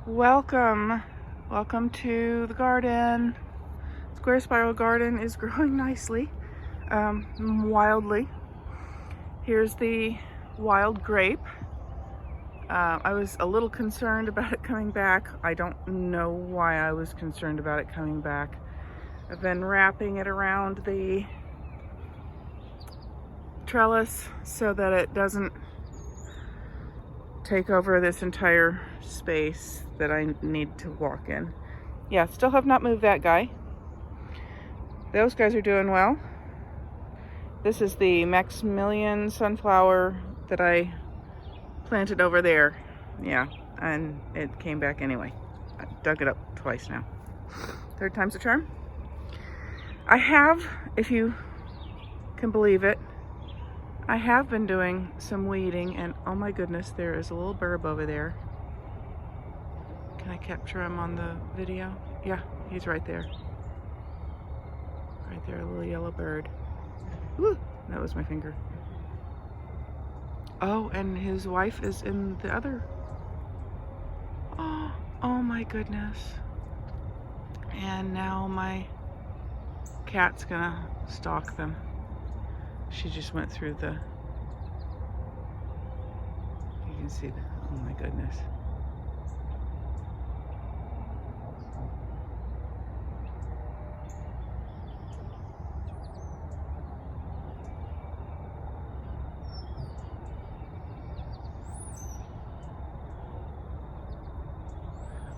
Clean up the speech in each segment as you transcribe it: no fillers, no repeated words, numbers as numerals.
Welcome to the garden. Square spiral garden is growing nicely, wildly. Here's the wild grape. I was a little concerned about it coming back. I don't know why I was concerned about it coming back. I've been wrapping it around the trellis so that it doesn't take over this entire space that I need to walk in. Yeah, still have not moved that guy. Those guys are doing well. This is the Maximilian sunflower that I planted over there. Yeah, and it came back anyway. I dug it up twice now. Third time's a charm. I have, if you can believe it, I have been doing some weeding, and oh my goodness, there is a little burb over there. Can I capture him on the video? Yeah, he's right there. Right there, a little yellow bird. Woo, that was my finger. Oh, and his wife is in the other. Oh my goodness. And now my cat's gonna stalk them. She just went through the, you can see that, oh my goodness.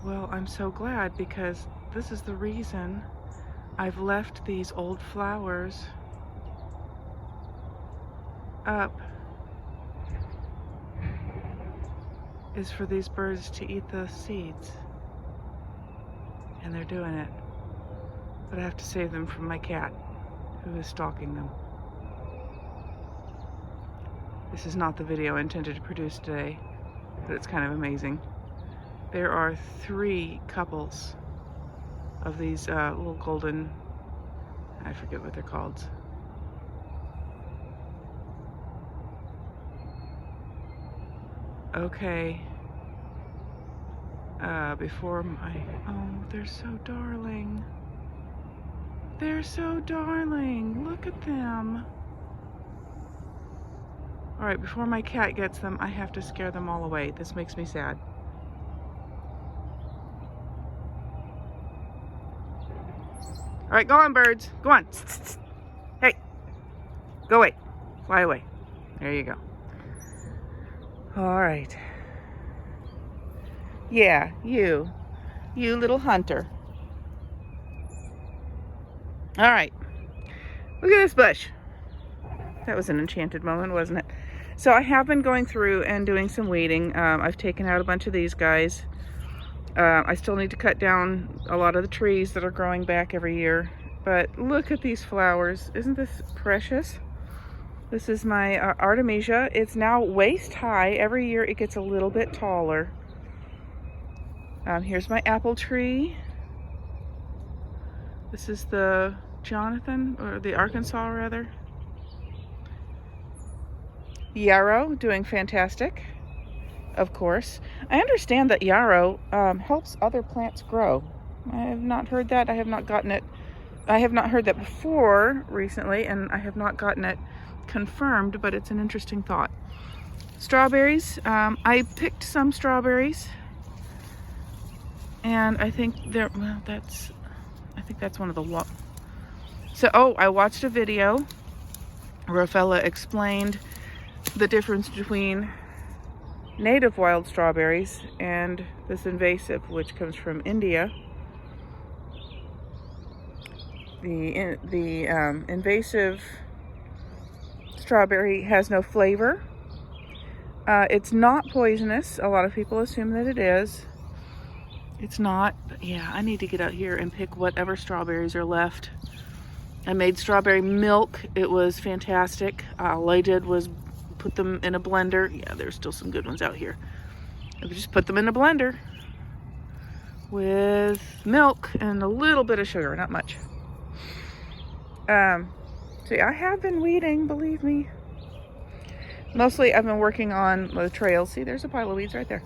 Well, I'm so glad, because this is the reason I've left these old flowers up, is for these birds to eat the seeds. And they're doing it. But I have to save them from my cat, who is stalking them. This is not the video I intended to produce today, but it's kind of amazing. There are 3 couples of these little golden, I forget what they're called. Okay. Before my, oh, they're so darling. They're so darling. Look at them. All right, before my cat gets them, I have to scare them all away. This makes me sad. All right, go on, birds. Go on. Hey, go away. Fly away. There you go. All right. Yeah, you little hunter. All right. Look at this bush. That was an enchanted moment, wasn't it? So I have been going through and doing some weeding. I've taken out a bunch of these guys. I still need to cut down a lot of the trees that are growing back every year. But look at these flowers. Isn't this precious? This is my Artemisia. It's now waist high. Every year it gets a little bit taller. Here's my apple tree. This is the Jonathan, or the Arkansas rather. Yarrow, doing fantastic. Of course. I understand that yarrow helps other plants grow. I have not heard that. I have not heard that before recently, and I have not gotten it confirmed, but it's an interesting thought. Strawberries. I picked some strawberries, and I think they're, well, I think that's one of the So, I watched a video where a fella explained the difference between native wild strawberries and this invasive, which comes from India. The invasive strawberry has no flavor. It's not poisonous. A lot of people assume that it is. It's not, but yeah, I need to get out here and pick whatever strawberries are left. I made strawberry milk. It was fantastic. All I did was put them in a blender. Yeah, there's still some good ones out here. I just put them in a blender with milk and a little bit of sugar, not much. See, I have been weeding, believe me. Mostly I've been working on the trails. See, there's a pile of weeds right there.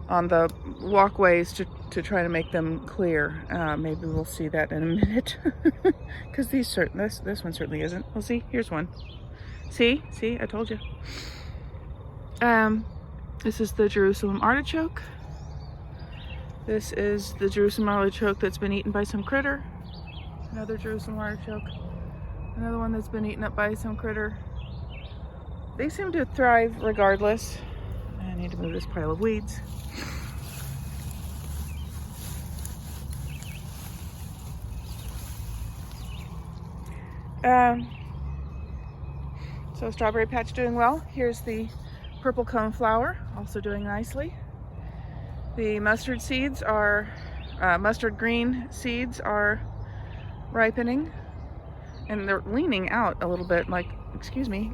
on the walkways to try to make them clear. Maybe we'll see that in a minute. Because this one certainly isn't. We'll see. Here's one. See, I told you. This is the Jerusalem artichoke. This is the Jerusalem artichoke that's been eaten by some critter. Another Jerusalem artichoke. Another one that's been eaten up by some critter. They seem to thrive regardless. I need to move this pile of weeds. So strawberry patch doing well. Here's the purple coneflower, also doing nicely. The mustard seeds are, mustard green seeds are ripening, and they're leaning out a little bit like, excuse me.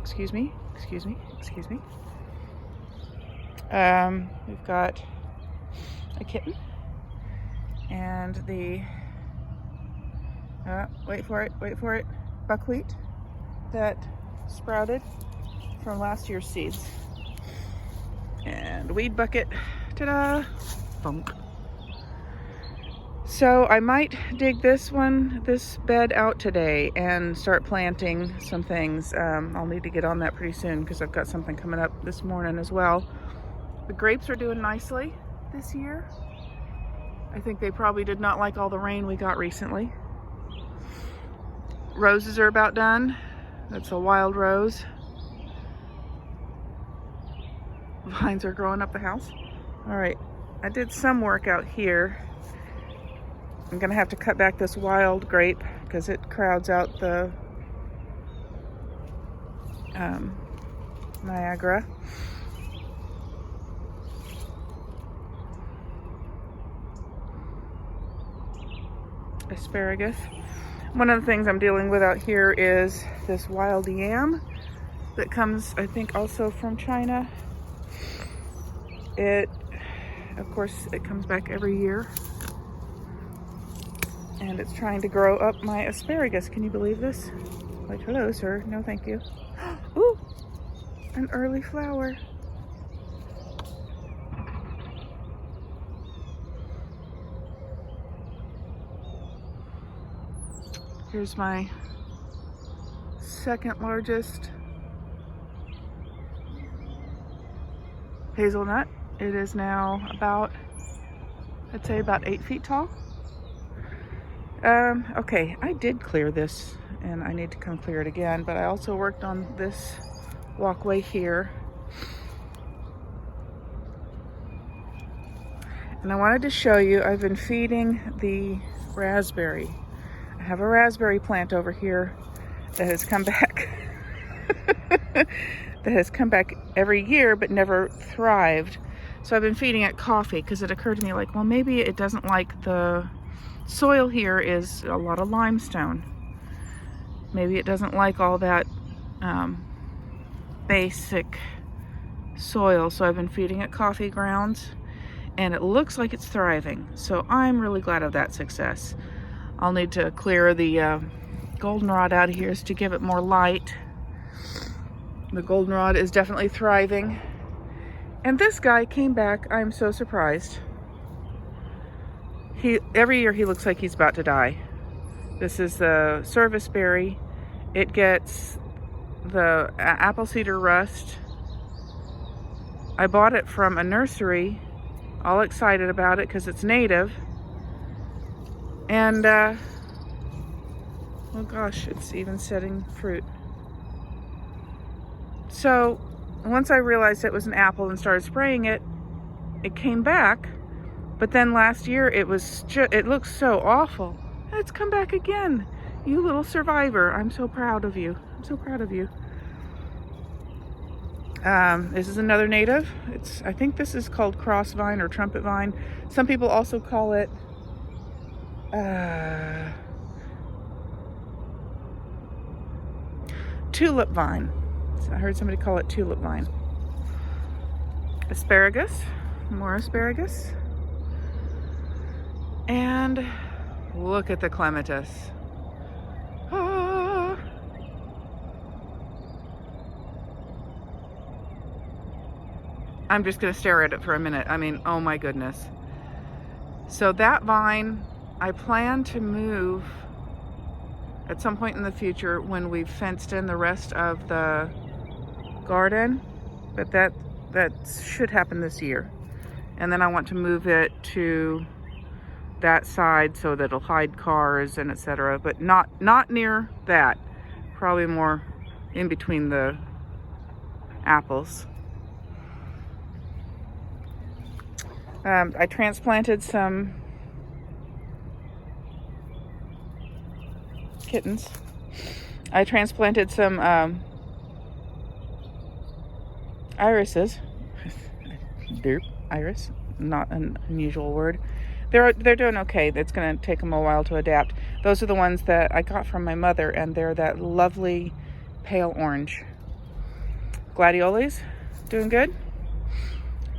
We've got a kitten and the, wait for it, buckwheat that sprouted from last year's seeds. And weed bucket, ta-da, bunk. So I might dig this bed out today and start planting some things. I'll need to get on that pretty soon because I've got something coming up this morning as well. The grapes are doing nicely this year. I think they probably did not like all the rain we got recently. Roses are about done. That's a wild rose. Vines are growing up the house. All right, I did some work out here. I'm gonna have to cut back this wild grape because it crowds out the Niagara. Asparagus. One of the things I'm dealing with out here is this wild yam that comes, I think, also from China. Of course, it comes back every year. And it's trying to grow up my asparagus. Can you believe this? Like, hello, sir. No, thank you. Ooh, an early flower. Here's my second largest hazelnut. It is now about, I'd say about 8 feet tall. Okay, I did clear this and I need to come clear it again, but I also worked on this walkway here. And I wanted to show you, I've been feeding the raspberry. I have a raspberry plant over here that has come back that has come back every year but never thrived. So I've been feeding it coffee because it occurred to me, like, well, maybe it doesn't like the soil here is a lot of limestone. Maybe it doesn't like all that basic soil. So I've been feeding it coffee grounds and it looks like it's thriving. So I'm really glad of that success. I'll need to clear the goldenrod out of here to give it more light. The goldenrod is definitely thriving. And this guy came back. I'm so surprised. Every year he looks like he's about to die. This is the service berry. It gets the apple cedar rust. I bought it from a nursery, all excited about it because it's native. And, oh gosh, it's even setting fruit. So, once I realized it was an apple and started spraying it, it came back. But then last year, it looked so awful. And it's come back again. You little survivor. I'm so proud of you. I'm so proud of you. This is another native. I think this is called cross vine or trumpet vine. Some people also call it tulip vine. So I heard somebody call it tulip vine. Asparagus, more asparagus. And look at the clematis. Ah. I'm just gonna stare at it for a minute. I mean, oh my goodness. So that vine, I plan to move at some point in the future when we've fenced in the rest of the garden, but that should happen this year. And then I want to move it to that side so that it'll hide cars and etc. But not near that. Probably more in between the apples. I transplanted some kittens. I transplanted some irises. Derp, iris, not an unusual word. They're doing okay. It's going to take them a while to adapt. Those are the ones that I got from my mother, and they're that lovely pale orange. Gladioles, doing good.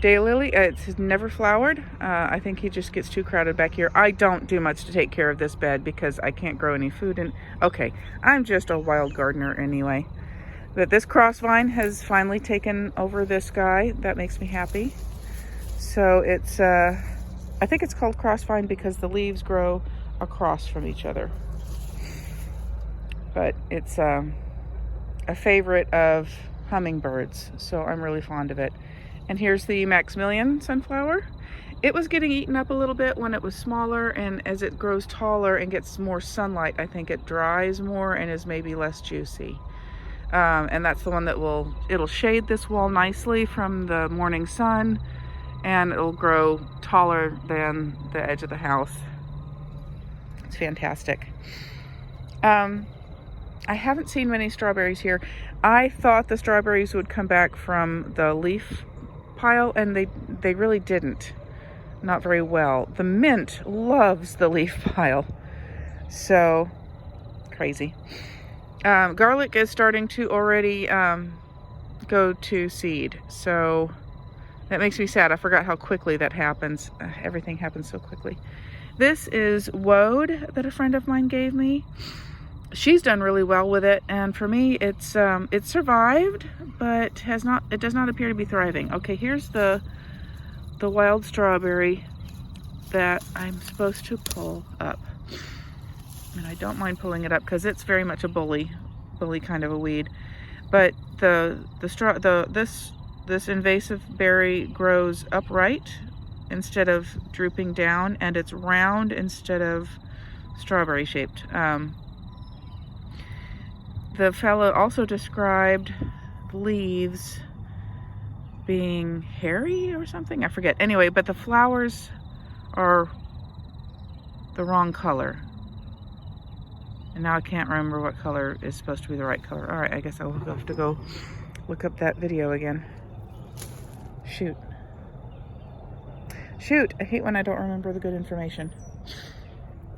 Daylily, it's never flowered. I think he just gets too crowded back here. I don't do much to take care of this bed because I can't grow any food. And okay, I'm just a wild gardener anyway. But this cross vine has finally taken over this guy. That makes me happy. So it's, I think it's called cross vine because the leaves grow across from each other. But it's a favorite of hummingbirds, so I'm really fond of it. And here's the Maximilian sunflower. It was getting eaten up a little bit when it was smaller, and as it grows taller and gets more sunlight, I think it dries more and is maybe less juicy. And that's the one that it'll shade this wall nicely from the morning sun, and it'll grow taller than the edge of the house. It's fantastic. I haven't seen many strawberries here. I thought the strawberries would come back from the leaf pile, and they really didn't. Not very well. The mint loves the leaf pile. So, crazy. Garlic is starting to already go to seed. So, that makes me sad. I forgot how quickly that happens. Everything happens so quickly. This is woad that a friend of mine gave me. She's done really well with it, and for me, it's survived, but it does not appear to be thriving. Okay, here's the wild strawberry that I'm supposed to pull up, and I don't mind pulling it up because it's very much a bully kind of a weed. But this invasive berry grows upright instead of drooping down, and it's round instead of strawberry shaped. The fellow also described the leaves being hairy or something. I forget. Anyway, but the flowers are the wrong color. And now I can't remember what color is supposed to be the right color. All right, I guess I'll have to go look up that video again. Shoot. I hate when I don't remember the good information.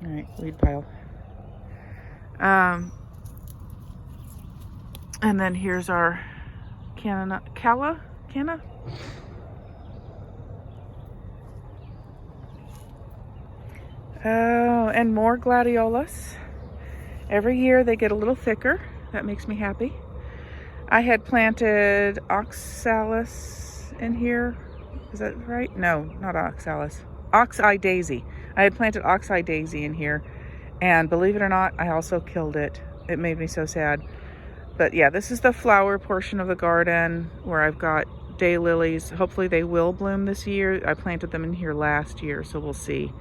All right, weed pile. And then here's our canna. Oh, and more gladiolas. Every year they get a little thicker. That makes me happy. I had planted oxalis in here. Is that right? No, not oxalis. Ox-eye daisy. I had planted ox-eye daisy in here, and believe it or not, I also killed it. It made me so sad. But yeah, this is the flower portion of the garden where I've got daylilies. Hopefully they will bloom this year. I planted them in here last year, so we'll see.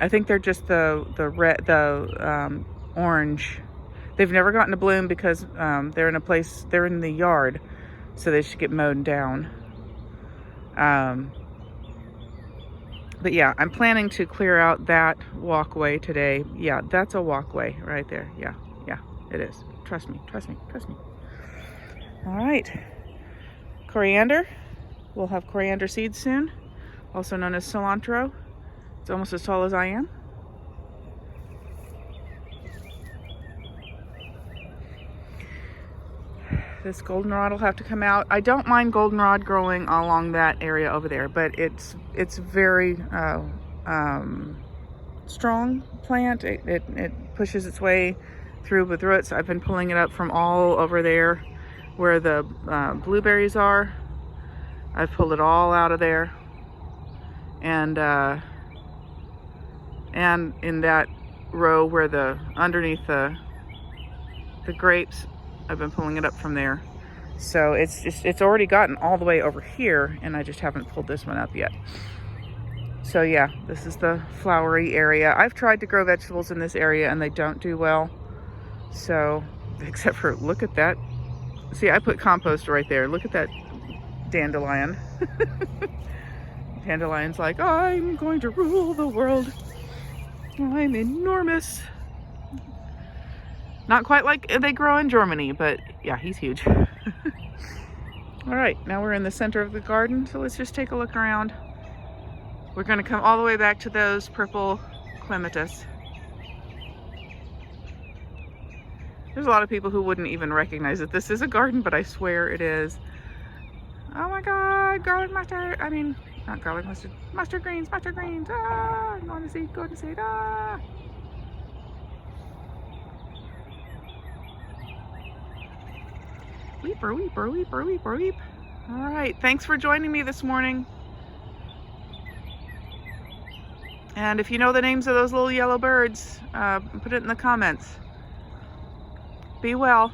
I think they're just the orange. They've never gotten to bloom because they're in the yard, so they should get mowed down. But yeah, I'm planning to clear out that walkway today. Yeah, that's a walkway right there. Yeah, it is. Trust me. All right. Coriander. We'll have coriander seeds soon, also known as cilantro. It's almost as tall as I am. This goldenrod will have to come out. I don't mind goldenrod growing along that area over there, but it's very strong plant. It pushes its way through with roots. I've been pulling it up from all over there where the blueberries are. I've pulled it all out of there. And in that row where underneath the grapes, I've been pulling it up from there. So it's already gotten all the way over here, and I just haven't pulled this one up yet. So yeah, this is the flowery area. I've tried to grow vegetables in this area and they don't do well. So, except for, look at that. See, I put compost right there. Look at that dandelion. Dandelion's like, I'm going to rule the world. I'm enormous. Not quite like they grow in Germany, but yeah, he's huge. All right, now we're in the center of the garden, so let's just take a look around. We're going to come all the way back to those purple clematis. There's a lot of people who wouldn't even recognize that this is a garden, but I swear it is. Oh my God, garlic mustard. I mean, not garlic mustard. Mustard greens, mustard greens. Ah, going to seed, going to seed. Ah. Weeper, weeper, weeper, weeper, weep. All right, thanks for joining me this morning. And if you know the names of those little yellow birds, put it in the comments. Be well.